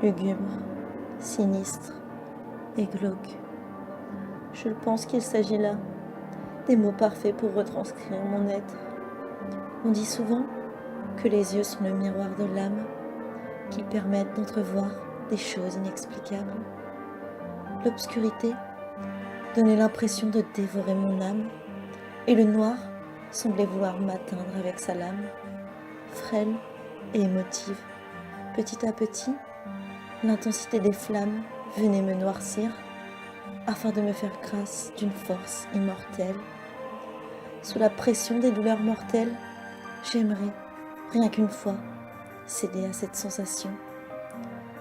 lugubre, sinistre et glauque. Je pense qu'il s'agit là des mots parfaits pour retranscrire mon être. On dit souvent que les yeux sont le miroir de l'âme, qu'ils permettent d'entrevoir des choses inexplicables. L'obscurité donnait l'impression de dévorer mon âme, et le noir semblait vouloir m'atteindre avec sa lame. Frêle et émotive, petit à petit, l'intensité des flammes venait me noircir, afin de me faire grâce d'une force immortelle. Sous la pression des douleurs mortelles, j'aimerais, rien qu'une fois, céder à cette sensation.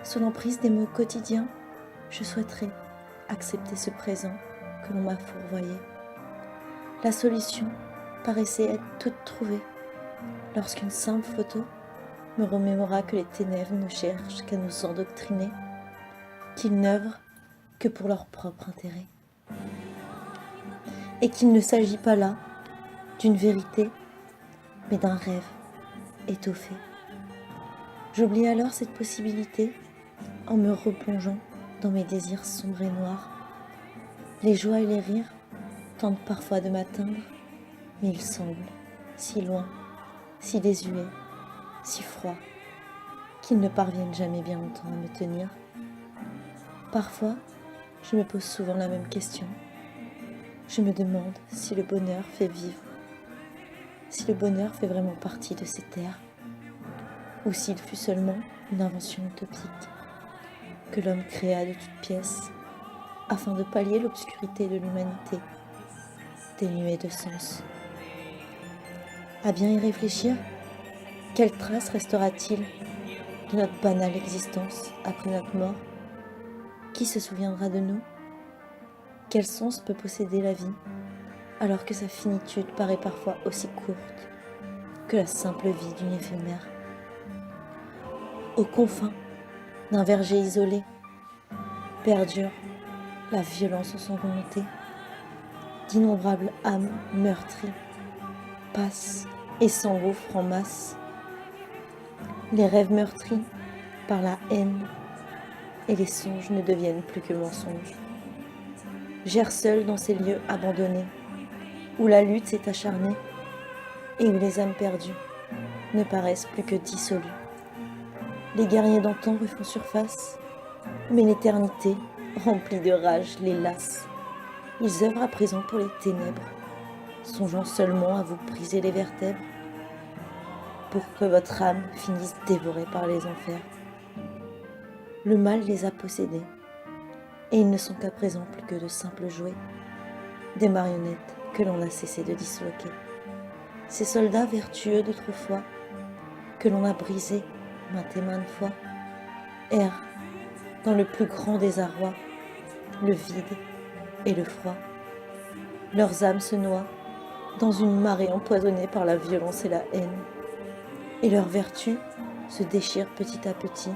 Sous l'emprise des mots quotidiens, je souhaiterais accepter ce présent que l'on m'a fourvoyé. La solution paraissait être toute trouvée, lorsqu'une simple photo me remémora que les ténèbres ne cherchent qu'à nous endoctriner, qu'ils n'œuvrent que pour leur propre intérêt, et qu'il ne s'agit pas là d'une vérité, mais d'un rêve étoffé. J'oublie alors cette possibilité en me replongeant dans mes désirs sombres et noirs. Les joies et les rires tentent parfois de m'atteindre, mais ils semblent si loin, si désuets, si froids, qu'ils ne parviennent jamais bien longtemps à me tenir. Parfois, je me pose souvent la même question. Je me demande si le bonheur fait vivre, si le bonheur fait vraiment partie de ces terres, ou s'il fut seulement une invention utopique que l'homme créa de toutes pièces afin de pallier l'obscurité de l'humanité, dénuée de sens. À bien y réfléchir, quelle trace restera-t-il de notre banale existence après notre mort? Qui se souviendra de nous? Quel sens peut posséder la vie, alors que sa finitude paraît parfois aussi courte que la simple vie d'une éphémère? Aux confins d'un verger isolé, perdure la violence ensanglantée, d'innombrables âmes meurtries passent et s'engouffrent en masse. Les rêves meurtris par la haine et les songes ne deviennent plus que mensonges. J'erre seul dans ces lieux abandonnés, où la lutte s'est acharnée et où les âmes perdues ne paraissent plus que dissolues. Les guerriers d'antan refont surface, mais l'éternité, remplie de rage, les lasse. Ils œuvrent à présent pour les ténèbres, songeant seulement à vous briser les vertèbres, pour que votre âme finisse dévorée par les enfers. Le mal les a possédés, et ils ne sont qu'à présent plus que de simples jouets, des marionnettes que l'on a cessé de disloquer. Ces soldats vertueux d'autrefois, que l'on a brisés maintes et maintes fois, errent dans le plus grand désarroi, le vide et le froid. Leurs âmes se noient dans une marée empoisonnée par la violence et la haine, et leurs vertus se déchirent petit à petit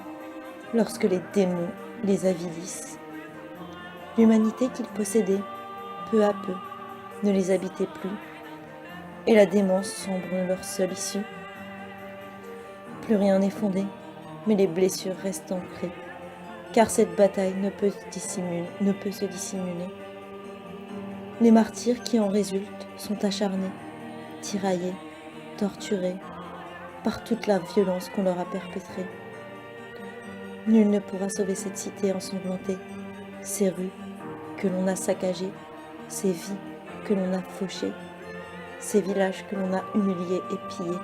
lorsque les démons les avilissent. L'humanité qu'ils possédaient, peu à peu, ne les habitait plus, et la démence semble leur seule issue. Plus rien n'est fondé, mais les blessures restent ancrées, car cette bataille ne peut se dissimuler. Les martyrs qui en résultent sont acharnés, tiraillés, torturés, par toute la violence qu'on leur a perpétrée. Nul ne pourra sauver cette cité ensanglantée, ces rues que l'on a saccagées, ces vies que l'on a fauchées, ces villages que l'on a humiliés et pillés.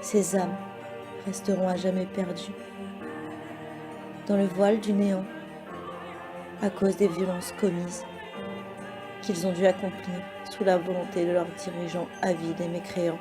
Ces âmes resteront à jamais perdues dans le voile du néant à cause des violences commises qu'ils ont dû accomplir sous la volonté de leurs dirigeants avides et mécréants.